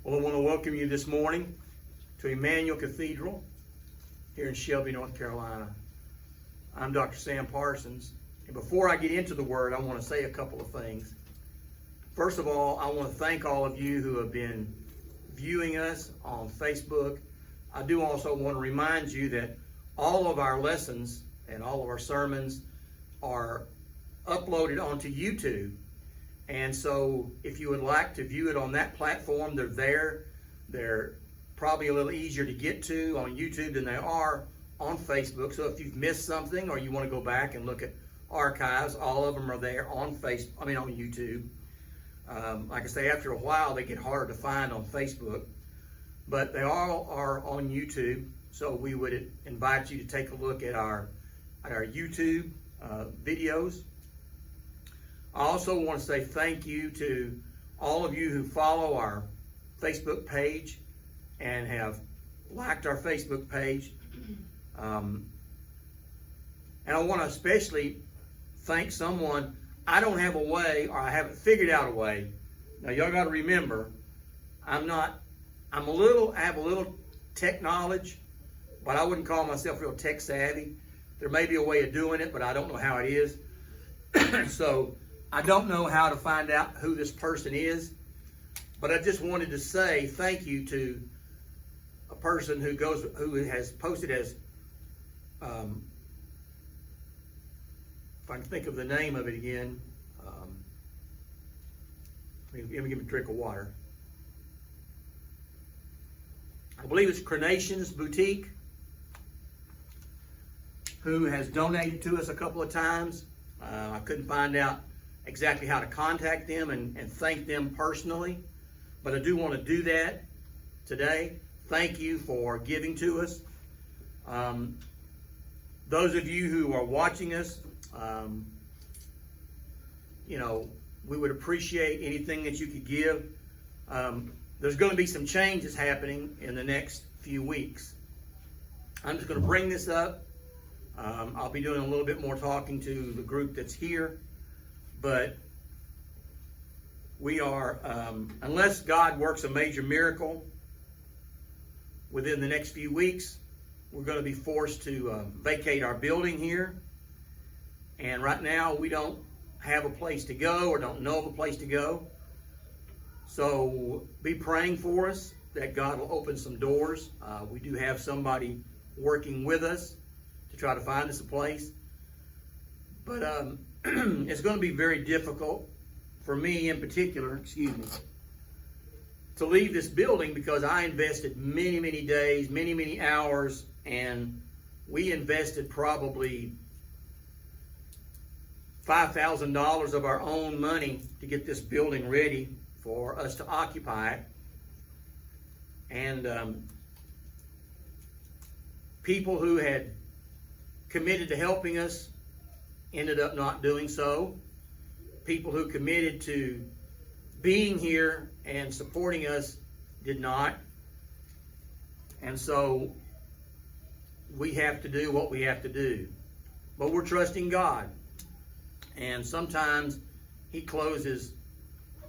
Well, I want to welcome you this morning to Emmanuel Cathedral here in Shelby, North Carolina. I'm Dr. Sam Parsons, and before I get into the Word, I want to say a couple of things. First of all, I want to thank all of you who have been viewing us on Facebook. I do also want to remind you that all of our lessons and all of our sermons are uploaded onto YouTube. And so if you would like to view it on that platform, they're there. They're probably a little easier to get to on YouTube than they are on Facebook. So if you've missed something or you want to go back and look at archives, all of them are there on on YouTube. Like I say, after a while, they get harder to find on Facebook, but they all are on YouTube. So we would invite you to take a look at our YouTube videos. I also want to say thank you to all of you who follow our Facebook page and have liked our Facebook page. And I want to especially thank someone. I don't have a way, or I haven't figured out a way. Now y'all got to remember, I have a little tech knowledge, but I wouldn't call myself real tech savvy. There may be a way of doing it, but I don't know how it is. So I don't know how to find out who this person is, but I just wanted to say thank you to a person who has posted as, if I can think of the name of it again, let me give me a drink of water. I believe it's Carnation's Boutique, who has donated to us a couple of times. I couldn't find out exactly how to contact them and thank them personally, but I do want to do that today. Thank you for giving to us. Those of you who are watching us, we would appreciate anything that you could give. There's going to be some changes happening in the next few weeks. I'm just going to bring this up. I'll be doing a little bit more talking to the group that's here. But we are, unless God works a major miracle within the next few weeks, we're going to be forced to vacate our building here. And right now, we don't have a place to go or don't know of a place to go. So be praying for us that God will open some doors. We do have somebody working with us to try to find us a place. But it's going to be very difficult for me in particular, to leave this building because I invested many, many days, many, many hours, and we invested probably $5,000 of our own money to get this building ready for us to occupy it. And people who had committed to helping us ended up not doing so. People who committed to being here and supporting us did not. And so we have to do what we have to do. But we're trusting God. And sometimes He closes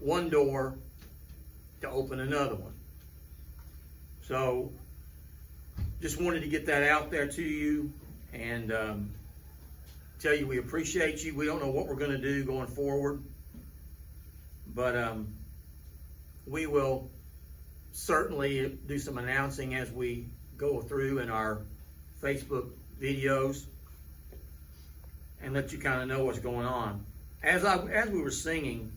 one door to open another one. So just wanted to get that out there to you and tell you we appreciate you. We don't know what we're going to do going forward, but we will certainly do some announcing as we go through in our Facebook videos and let you kind of know what's going on. As we were singing,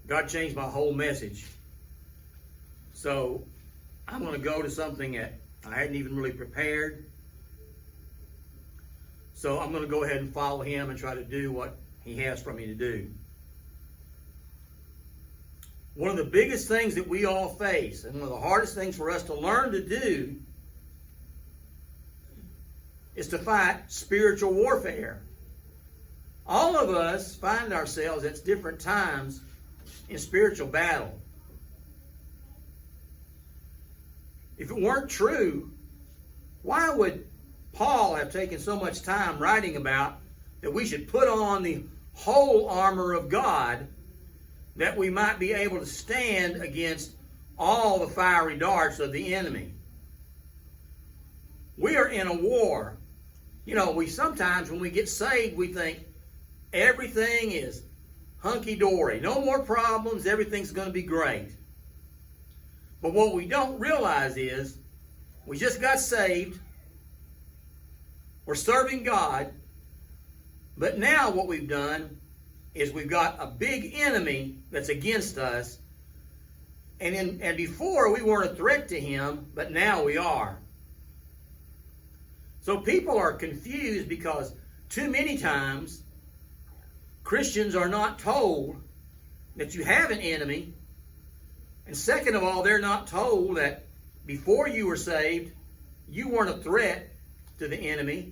God changed my whole message. So I'm going to go to something that I hadn't even really prepared. So I'm going to go ahead and follow Him and try to do what He has for me to do. One of the biggest things that we all face, and one of the hardest things for us to learn to do, is to fight spiritual warfare. All of us find ourselves at different times in spiritual battle. If it weren't true, why would Paul have taken so much time writing about that we should put on the whole armor of God that we might be able to stand against all the fiery darts of the enemy. We are in a war. You know, we sometimes when we get saved, we think everything is hunky-dory. No more problems. Everything's going to be great. But what we don't realize is we just got saved. We're serving God. But now what we've done is we've got a big enemy that's against us. And before we weren't a threat to him, but now we are. So people are confused because too many times Christians are not told that you have an enemy. And second of all, they're not told that before you were saved, you weren't a threat to the enemy.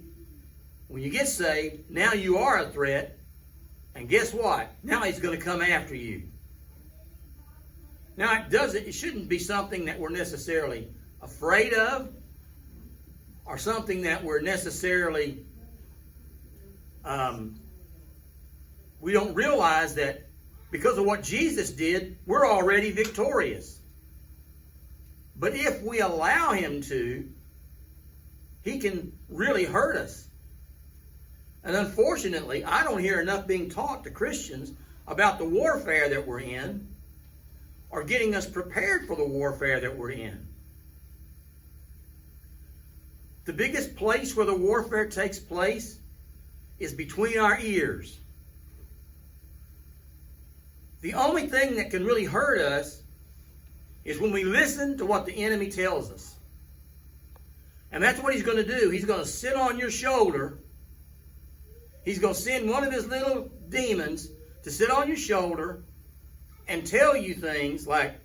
When you get saved, now you are a threat. And guess what? Now he's going to come after you. Now it shouldn't be something that we're necessarily afraid of, or something that we're necessarily we don't realize that because of what Jesus did, we're already victorious. But if we allow him to, he can really hurt us. And unfortunately, I don't hear enough being taught to Christians about the warfare that we're in, or getting us prepared for the warfare that we're in. The biggest place where the warfare takes place is between our ears. The only thing that can really hurt us is when we listen to what the enemy tells us. And that's what he's going to do. He's going to sit on your shoulder. He's going to send one of his little demons to sit on your shoulder and tell you things like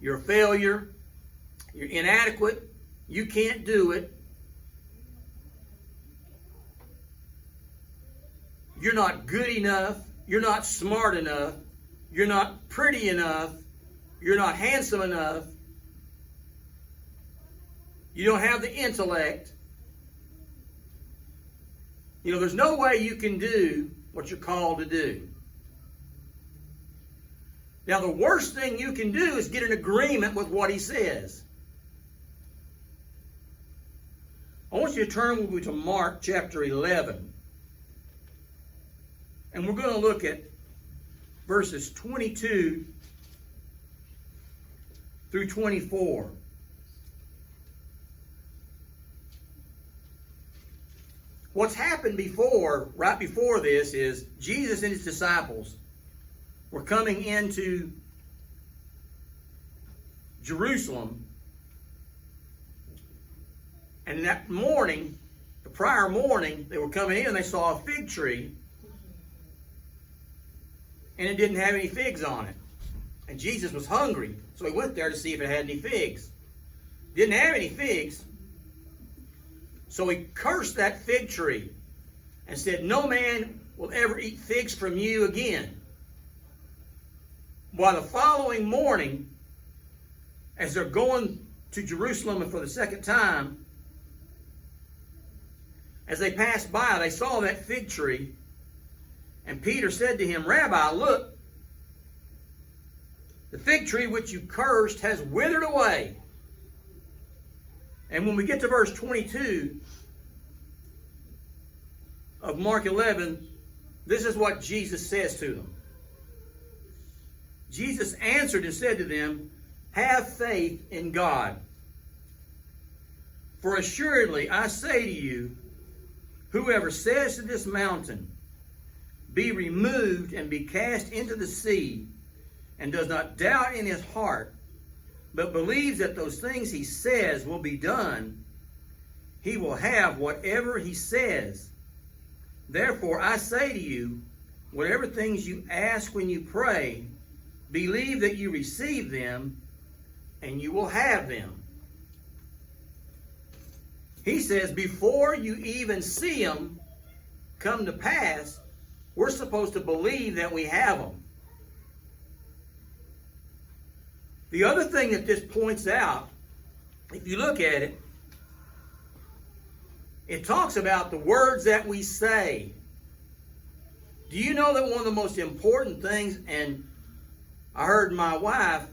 you're a failure, you're inadequate, you can't do it, you're not good enough, you're not smart enough, you're not pretty enough, you're not handsome enough, you don't have the intellect. You know, there's no way you can do what you're called to do. Now, the worst thing you can do is get in agreement with what he says. I want you to turn with me to Mark chapter 11. And we're going to look at verses 22 through 24. What's happened before, right before this, is Jesus and his disciples were coming into Jerusalem. And that morning, the prior morning, they were coming in and they saw a fig tree. And it didn't have any figs on it. And Jesus was hungry, so he went there to see if it had any figs. Didn't have any figs. So he cursed that fig tree and said, "No man will ever eat figs from you again." While the following morning, as they're going to Jerusalem for the second time, as they passed by, they saw that fig tree. And Peter said to him, "Rabbi, look, the fig tree which you cursed has withered away." And when we get to verse 22 of Mark 11, this is what Jesus says to them. Jesus answered and said to them, "Have faith in God. For assuredly I say to you, whoever says to this mountain, 'Be removed and be cast into the sea,' and does not doubt in his heart, but believes that those things he says will be done, he will have whatever he says. Therefore I say to you, whatever things you ask when you pray, believe that you receive them, and you will have them." He says before you even see them come to pass, we're supposed to believe that we have them. The other thing that this points out, if you look at it, it talks about the words that we say. Do you know that one of the most important things, and I heard my wife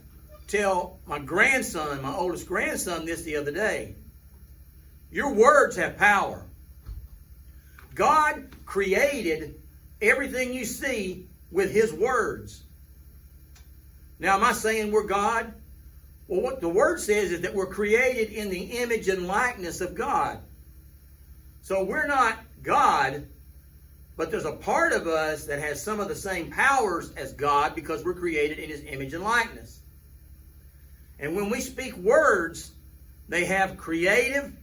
tell my grandson, my oldest grandson, this the other day. Your words have power. God created everything you see with His words. Now, am I saying we're God? Well, what the Word says is that we're created in the image and likeness of God. So we're not God, but there's a part of us that has some of the same powers as God because we're created in His image and likeness. And when we speak words, they have creative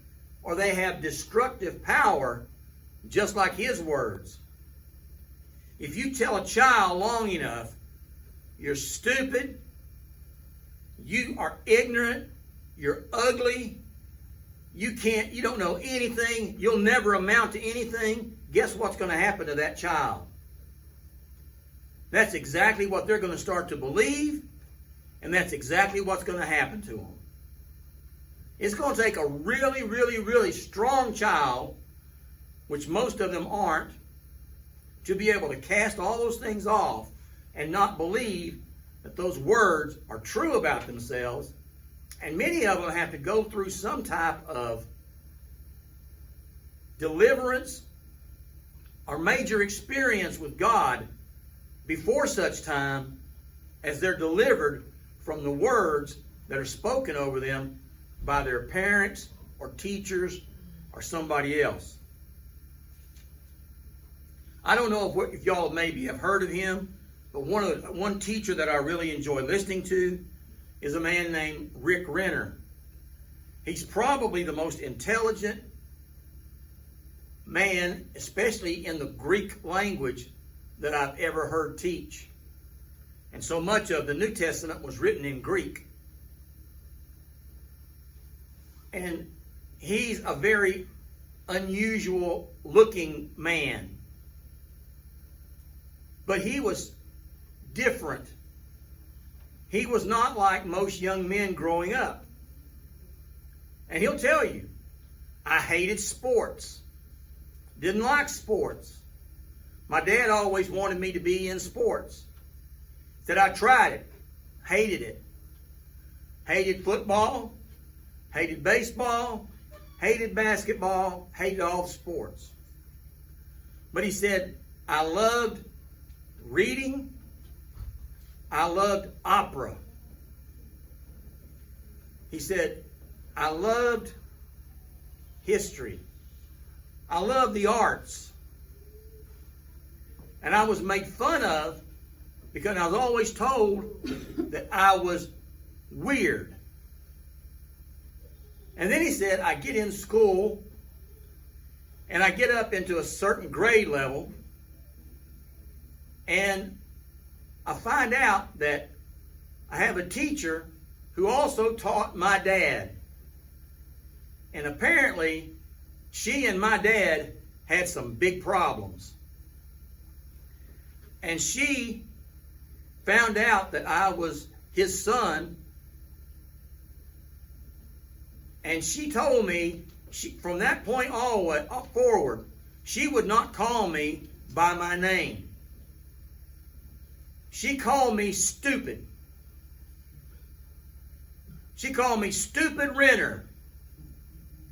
or they have destructive power, just like His words. If you tell a child long enough, you're stupid, you are ignorant, you're ugly, you don't know anything, you'll never amount to anything, guess what's going to happen to that child? That's exactly what they're going to start to believe, and that's exactly what's going to happen to them. It's going to take a really, really, really strong child, which most of them aren't, to be able to cast all those things off and not believe that those words are true about themselves. And many of them have to go through some type of deliverance or major experience with God before such time as they're delivered from the words that are spoken over them by their parents or teachers or somebody else. I don't know if y'all maybe have heard of him, but one teacher that I really enjoy listening to is a man named Rick Renner. He's probably the most intelligent man, especially in the Greek language, that I've ever heard teach. And so much of the New Testament was written in Greek. And he's a very unusual looking man. But he was different. He was not like most young men growing up. And he'll tell you, I hated sports. Didn't like sports. My dad always wanted me to be in sports. Said I tried it. Hated it. Hated football. Hated baseball. Hated basketball. Hated all the sports. But he said, I loved reading. I loved opera. He said, I loved history. I loved the arts. And I was made fun of because I was always told that I was weird. And then he said, I get in school and I get up into a certain grade level and I find out that I have a teacher who also taught my dad. And apparently, she and my dad had some big problems. And she found out that I was his son. And she told me, from that point forward, she would not call me by my name. She called me stupid. She called me Stupid Renner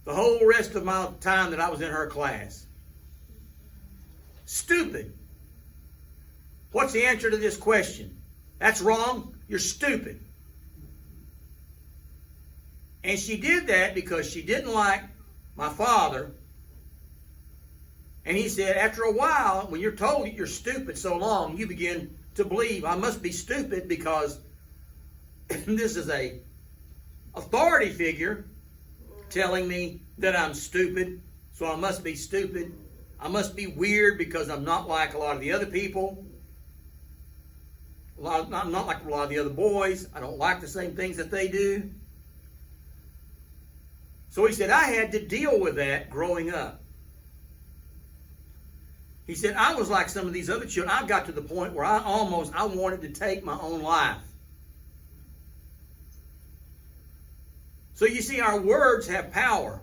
the whole rest of my time that I was in her class. Stupid. What's the answer to this question? That's wrong. You're stupid. And she did that because she didn't like my father. And he said, after a while, when you're told that you're stupid so long, you begin to believe I must be stupid because this is a authority figure telling me that I'm stupid, so I must be stupid. I must be weird because I'm not like a lot of the other people. I'm not like a lot of the other boys. I don't like the same things that they do. So he said, I had to deal with that growing up. He said, I was like some of these other children. I got to the point where I wanted to take my own life. So you see, our words have power.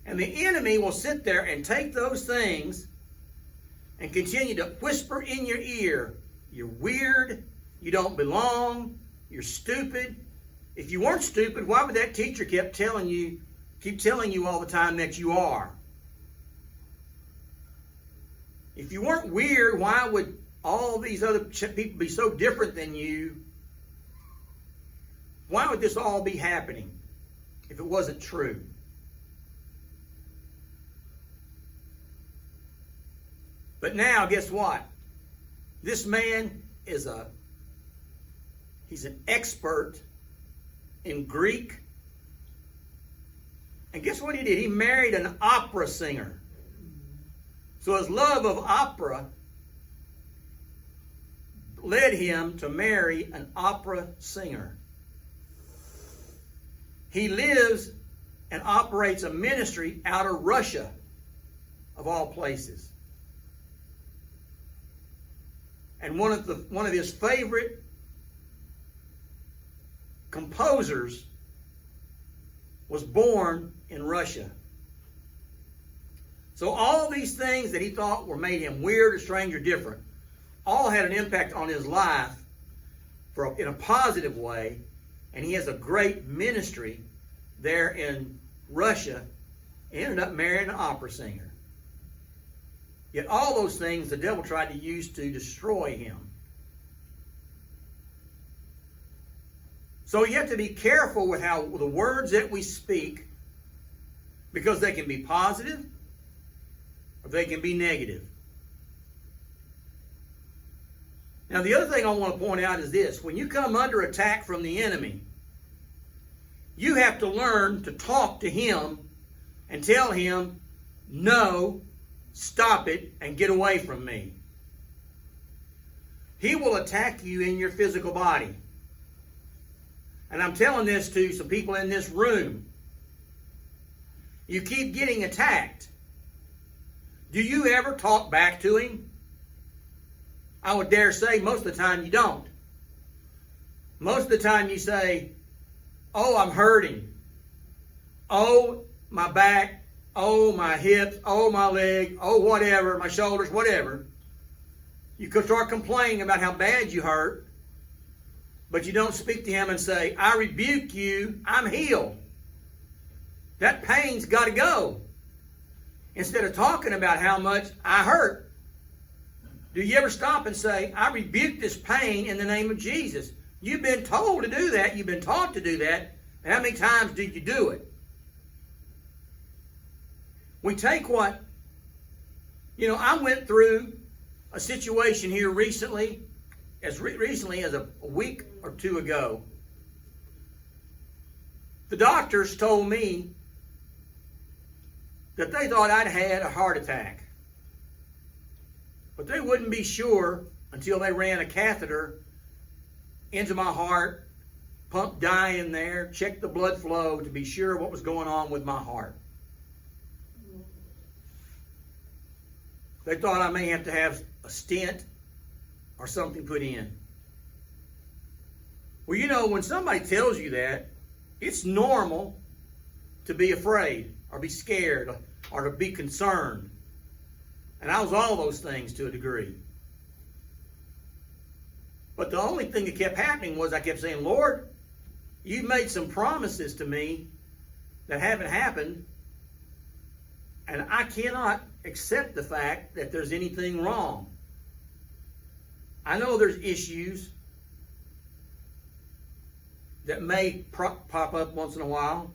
And the enemy will sit there and take those things and continue to whisper in your ear, you're weird, you don't belong, You're stupid. If you weren't stupid, why would that teacher keep telling you all the time that you are? If you weren't weird, why would all these other people be so different than you? Why would this all be happening if it wasn't true? But now, guess what? This man he's an expert in Greek. And guess what he did? He married an opera singer. So his love of opera led him to marry an opera singer. He lives and operates a ministry out of Russia, of all places. And one of his favorite composers was born in Russia. So all these things that he thought made him weird or strange or different, all had an impact on his life in a positive way. And he has a great ministry there in Russia. He ended up marrying an opera singer. Yet all those things the devil tried to use to destroy him. So you have to be careful with the words that we speak, because they can be positive or they can be negative. Now, the other thing I want to point out is this. When you come under attack from the enemy, you have to learn to talk to him and tell him, no, stop it, and get away from me. He will attack you in your physical body. And I'm telling this to some people in this room. You keep getting attacked. Do you ever talk back to him? I would dare say most of the time you don't. Most of the time you say, oh, I'm hurting. Oh, my back. Oh, my hips. Oh, my leg. Oh, whatever. My shoulders, whatever. You could start complaining about how bad you hurt. But you don't speak to him and say, I rebuke you. I'm healed. That pain's got to go. Instead of talking about how much I hurt. Do you ever stop and say, I rebuke this pain in the name of Jesus? You've been told to do that. You've been taught to do that. How many times do you do it? We take I went through a situation here recently, as a week or two ago. The doctors told me that they thought I'd had a heart attack. But they wouldn't be sure until they ran a catheter into my heart, pumped dye in there, checked the blood flow to be sure what was going on with my heart. They thought I may have to have a stent or something put in. Well, when somebody tells you that, it's normal to be afraid or be scared or to be concerned. And I was all those things to a degree. But the only thing that kept happening was I kept saying, Lord, you've made some promises to me that haven't happened. And I cannot accept the fact that there's anything wrong. I know there's issues that may pop up once in a while,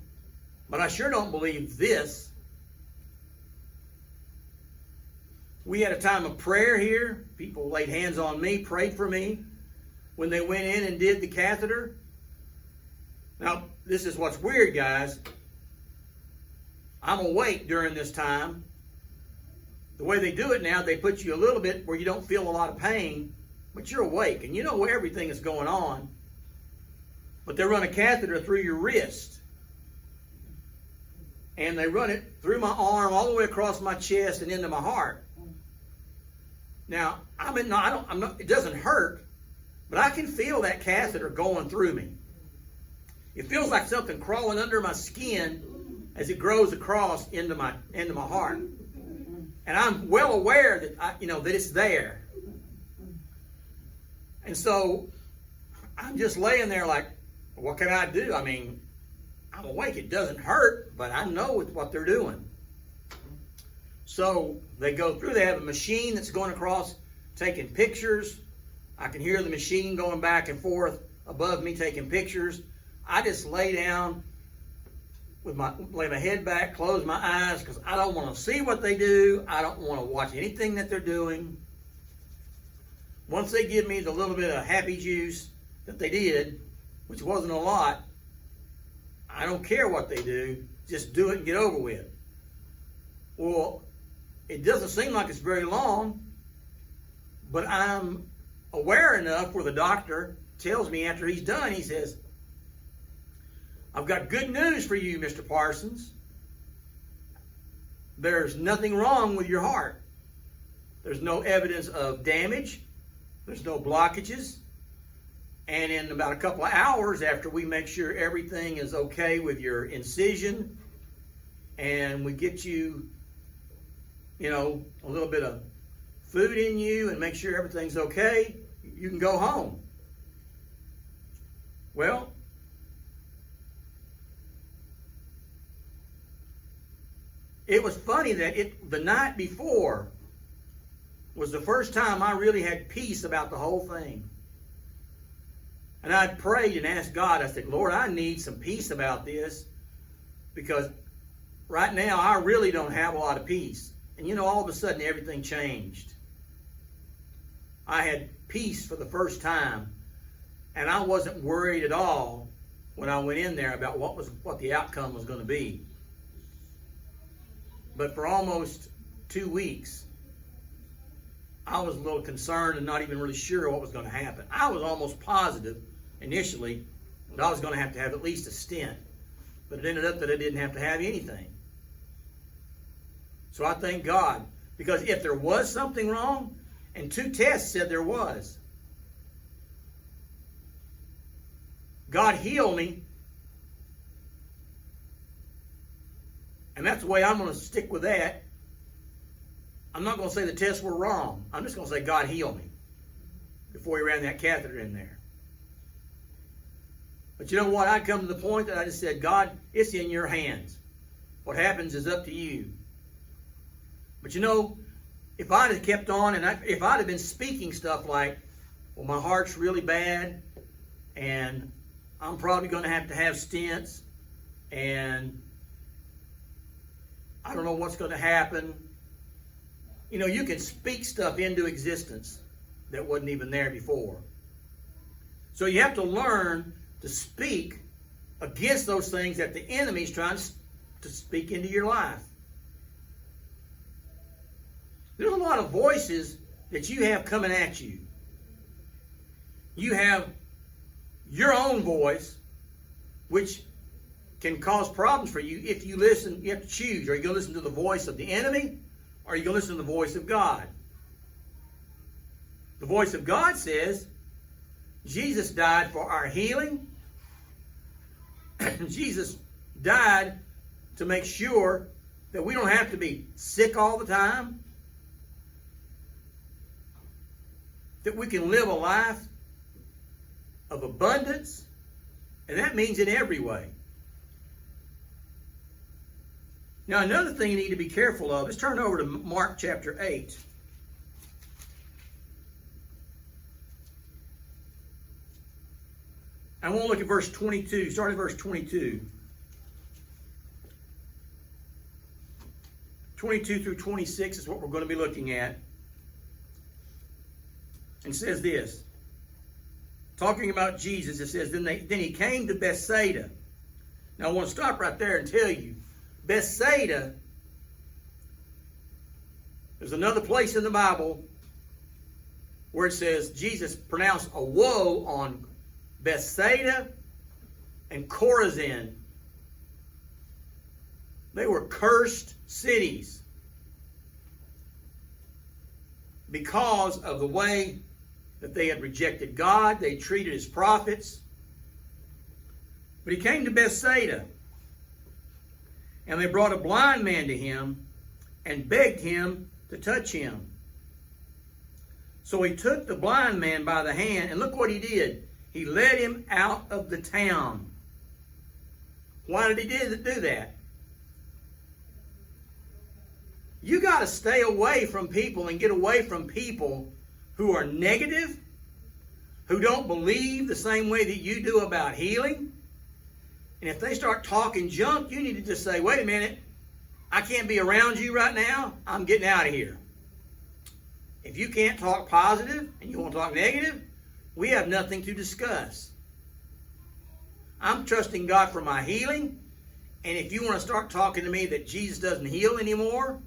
but I sure don't believe this. We had a time of prayer here. People laid hands on me, prayed for me when they went in and did the catheter. Now, this is what's weird, guys. I'm awake during this time. The way they do it now, they put you a little bit where you don't feel a lot of pain, but you're awake and you know where everything is going on. But they run a catheter through your wrist. And they run it through my arm all the way across my chest and into my heart. Now, it doesn't hurt, but I can feel that catheter going through me. It feels like something crawling under my skin as it grows across into my heart. And I'm well aware that that it's there. And so I'm just laying there like, what can I do? I mean, I'm awake. It doesn't hurt, but I know what they're doing. So they go through. They have a machine that's going across, taking pictures. I can hear the machine going back and forth above me, taking pictures. I just lay down, lay my head back, close my eyes, because I don't want to see what they do. I don't want to watch anything that they're doing. Once they give me the little bit of happy juice that they did, which wasn't a lot, I don't care what they do. Just do it and get over with. Well, it doesn't seem like it's very long, but I'm aware enough where the doctor tells me after he's done, he says, I've got good news for you, Mr. Parsons. There's nothing wrong with your heart. There's no evidence of damage. There's no blockages. And in about a couple of hours, after we make sure everything is okay with your incision, and we get you, a little bit of food in you and make sure everything's okay, you can go home. Well, it was funny that the night before was the first time I really had peace about the whole thing. And I prayed and asked God, I said, Lord, I need some peace about this, because right now I really don't have a lot of peace. And all of a sudden everything changed. I had peace for the first time, and I wasn't worried at all when I went in there about what the outcome was going to be. But for almost 2 weeks, I was a little concerned and not even really sure what was going to happen. I was almost positive initially that I was going to have at least a stent, but it ended up that I didn't have to have anything. So I thank God, because if there was something wrong, and 2 tests said there was, God healed me, and that's the way I'm going to stick with that. I'm not going to say the tests were wrong. I'm just going to say God healed me before he ran that catheter in there. But you know what? I come to the point that I just said, God, it's in your hands. What happens is up to you. But if I'd have kept on, and if I'd have been speaking stuff like, well, my heart's really bad, and I'm probably going to have stents, and I don't know what's going to happen. You can speak stuff into existence that wasn't even there before. So you have to learn to speak against those things that the enemy's trying to speak into your life. There's a lot of voices that you have coming at you. You have your own voice, which can cause problems for you if you listen. You have to choose. Are you going to listen to the voice of the enemy, or are you going to listen to the voice of God? The voice of God says, Jesus died for our healing. Jesus died to make sure that we don't have to be sick all the time, that we can live a life of abundance, and that means in every way. Now, another thing you need to be careful of, let's turn over to Mark chapter 8. I want to look at verse 22, start at verse 22. 22 through 26 is what we're going to be looking at. And it says this, talking about Jesus, it says, then he came to Bethsaida. Now I want to stop right there and tell you, Bethsaida, there's another place in the Bible where it says Jesus pronounced a woe on Bethsaida and Chorazin. They were cursed cities because of the way that they had rejected God. They treated his prophets. But he came to Bethsaida, and they brought a blind man to him and begged him to touch him. So he took the blind man by the hand, and look what he did. He led him out of the town. Why did he do that? You got to stay away from people and get away from people who are negative, who don't believe the same way that you do about healing. And if they start talking junk, you need to just say, wait a minute, I can't be around you right now. I'm getting out of here. If you can't talk positive and you want to talk negative, we have nothing to discuss. I'm trusting God for my healing. And if you want to start talking to me that Jesus doesn't heal anymore,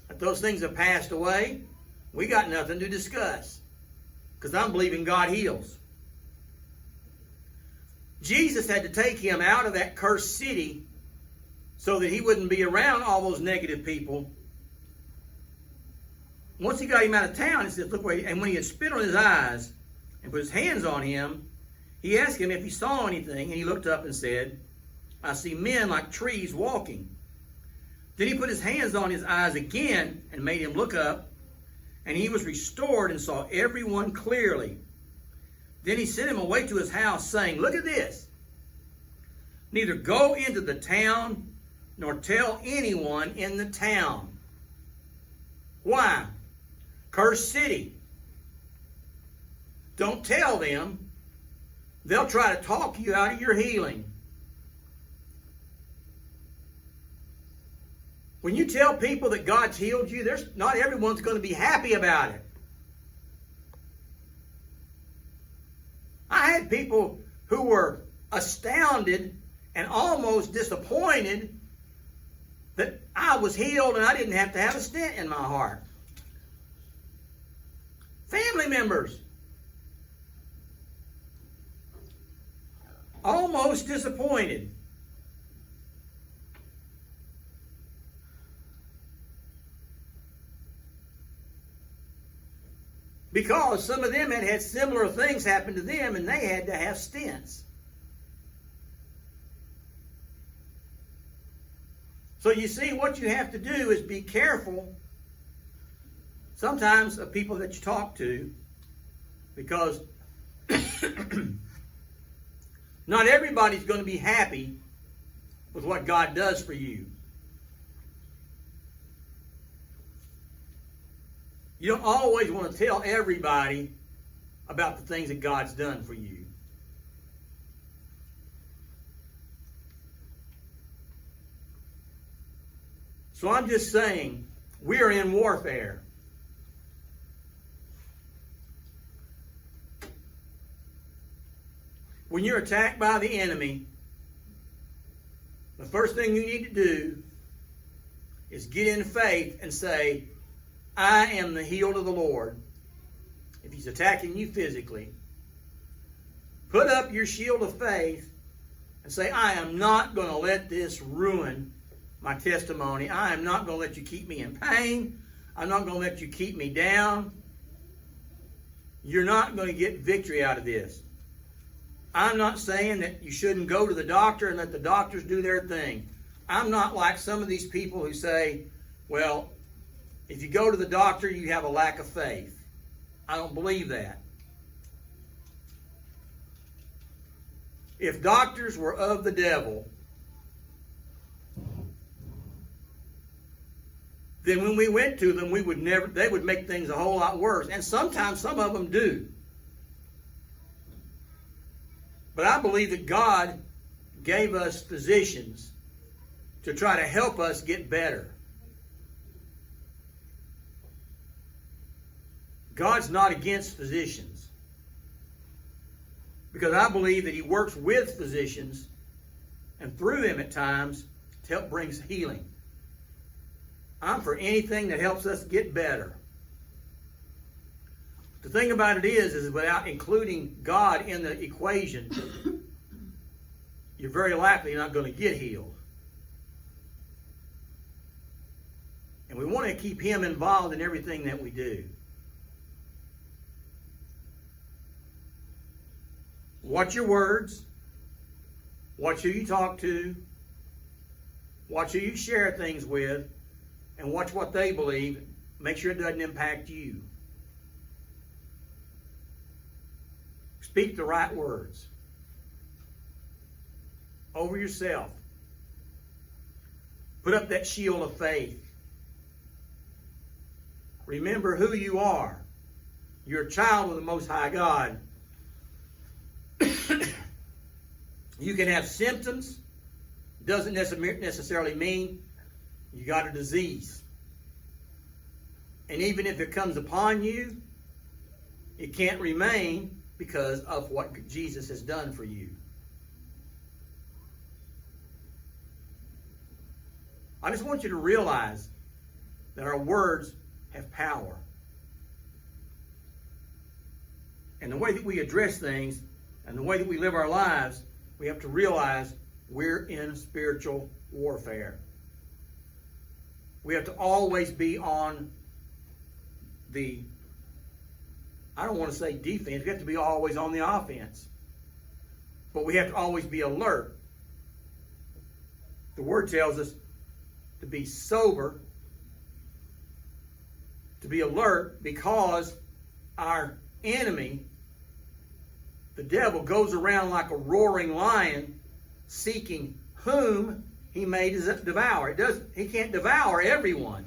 that those things have passed away, we got nothing to discuss. Because I'm believing God heals. Jesus had to take him out of that cursed city so that he wouldn't be around all those negative people. Once he got him out of town, he said, look where, and when he had spit on his eyes and put his hands on him, he asked him if he saw anything, and he looked up and said, I see men like trees walking. Then he put his hands on his eyes again and made him look up, and he was restored and saw everyone clearly. Then he sent him away to his house, saying, look at this. Neither go into the town, nor tell anyone in the town. Why? Cursed city. Don't tell them. They'll try to talk you out of your healing. When you tell people that God's healed you, not everyone's going to be happy about it. I had people who were astounded and almost disappointed that I was healed and I didn't have to have a stent in my heart. Family members. Almost disappointed. Because some of them had similar things happen to them and they had to have stents. So you see, what you have to do is be careful sometimes of people that you talk to, because not everybody's going to be happy with what God does for you. You don't always want to tell everybody about the things that God's done for you. So I'm just saying, we are in warfare. When you're attacked by the enemy, the first thing you need to do is get in faith and say, I am the healed of the Lord. If he's attacking you physically, put up your shield of faith and say, I am not going to let this ruin my testimony. I am not going to let you keep me in pain. I'm not going to let you keep me down. You're not going to get victory out of this. I'm not saying that you shouldn't go to the doctor and let the doctors do their thing. I'm not like some of these people who say, well, if you go to the doctor, you have a lack of faith. I don't believe that. If doctors were of the devil, then when we went to them, they would make things a whole lot worse. And sometimes some of them do. But I believe that God gave us physicians to try to help us get better. God's not against physicians, because I believe that he works with physicians and through them at times to help bring healing. I'm for anything that helps us get better. The thing about it is without including God in the equation, you're very likely not going to get healed. And we want to keep him involved in everything that we do. Watch your words. Watch who you talk to. Watch who you share things with. And watch what they believe. Make sure it doesn't impact you. Speak the right words over yourself. Put up that shield of faith. Remember who you are. You're a child of the Most High God. You can have symptoms. Doesn't necessarily mean you got a disease. And even if it comes upon you, it can't remain because of what Jesus has done for you. I just want you to realize that our words have power. And the way that we address things and the way that we live our lives, we have to realize we're in spiritual warfare. We have to always be on the, I don't want to say defense, we have to be always on the offense. But we have to always be alert. The Word tells us to be sober, to be alert, because our enemy, the devil, goes around like a roaring lion seeking whom he may devour. He can't devour everyone.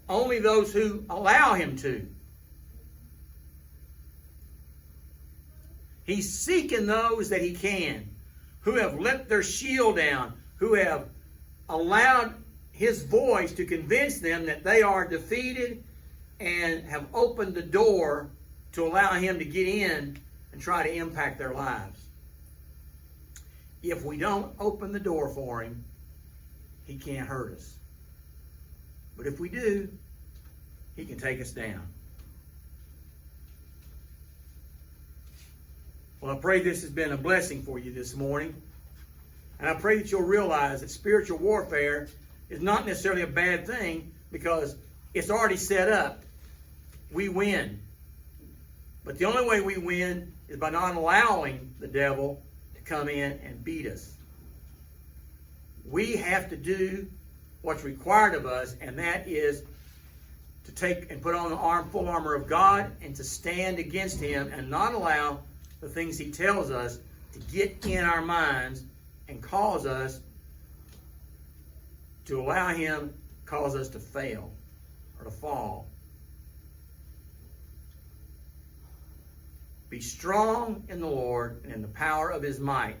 Only those who allow him to. He's seeking those that he can, who have let their shield down, who have allowed his voice to convince them that they are defeated, and have opened the door to allow him to get in and try to impact their lives. If we don't open the door for him, he can't hurt us. But if we do, he can take us down. Well, I pray this has been a blessing for you this morning. And I pray that you'll realize that spiritual warfare is not necessarily a bad thing, because it's already set up. We win. But the only way we win is by not allowing the devil to come in and beat us. We have to do what's required of us, and that is to take and put on the full armor of God and to stand against him and not allow the things he tells us to get in our minds and cause us to allow him, cause us to fail or to fall. Be strong in the Lord and in the power of his might,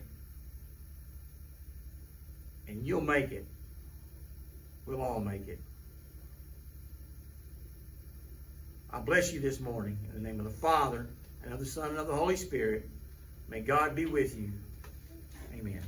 and you'll make it. We'll all make it. I bless you this morning in the name of the Father, and of the Son, and of the Holy Spirit. May God be with you. Amen.